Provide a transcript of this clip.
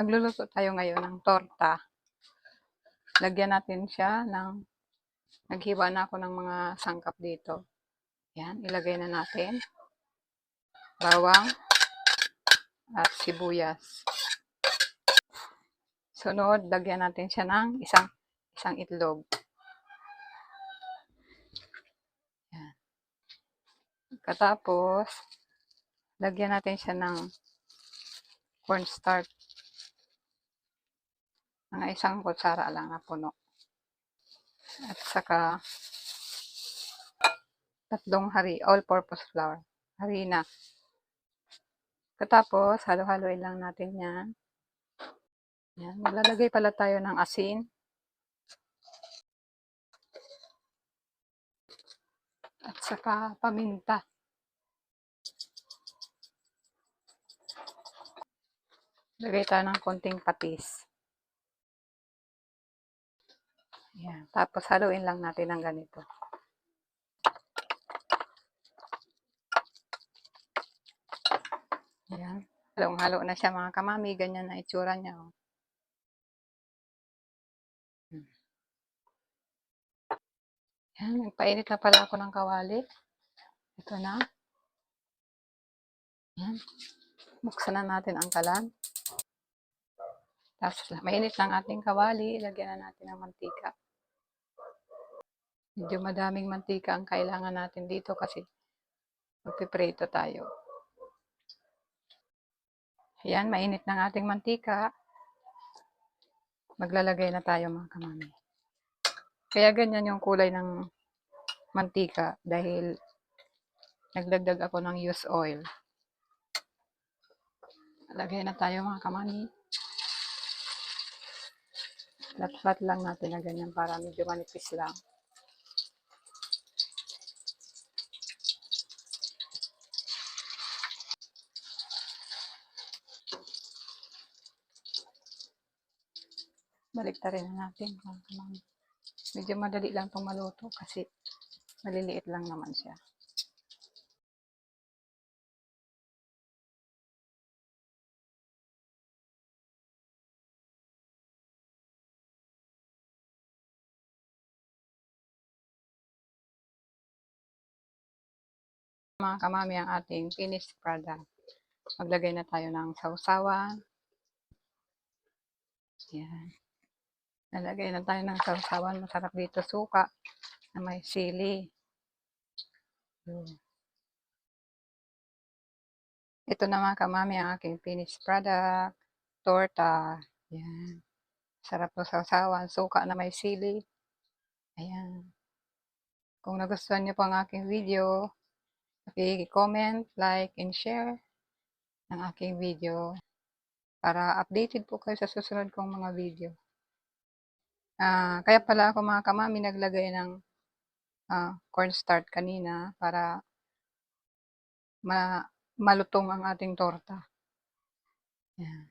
Magluluto tayo ngayon ng torta. Lagyan natin siya ng, naghiwa na ako ng mga sangkap dito. Yan, ilagay na natin. Bawang at sibuyas. Sunod, lagyan natin siya ng isang itlog. Yan. Katapos, lagyan natin siya ng cornstarch. Mga isang kutsara lang na puno. At saka 3 all-purpose flour. Harina. Katapos, halo-haloin lang natin yan. Yan. Maglalagay pala tayo ng asin. At saka paminta. Lagay tayo ng konting patis. Yan. Tapos haluin lang natin ng ganito. Yan. Halong-halo na siya mga kamami. Ganyan na itsura niya. Oh. Yan. Nagpainit na pala ako ng kawali. Ito na. Yan. Buksan na natin ang kalan. Tapos mainit ng ating kawali. Lagyan na natin ng mantika. Medyo madaming mantika ang kailangan natin dito kasi magpiprito tayo. Ayan, mainit ng ating mantika. Maglalagay na tayo mga kamami. Kaya ganyan yung kulay ng mantika dahil nagdagdag ako ng used oil. Lagay na tayo mga kamami. Flat-flat lang natin na ganyan para medyo manipis lang. Baliktarin na natin mga kamami. Medyo madali lang itong maluto kasi maliliit lang naman siya. Mga kamami ang ating finished product. Maglagay na tayo ng sausawan. Yan. Nalagay na tayo ng sausawan. Masarap dito suka na may sili. Ito na mga kamami ang aking finished product. Torta. Yan. Sarap to sausawan. Suka na may sili. Ayan. Kung nagustuhan niyo po ang aking video, comment, like, and share ng aking video para updated po kayo sa susunod kong mga video. Kaya pala ako mga kamami naglagay ng cornstarch kanina para malutong ang ating torta. Yan.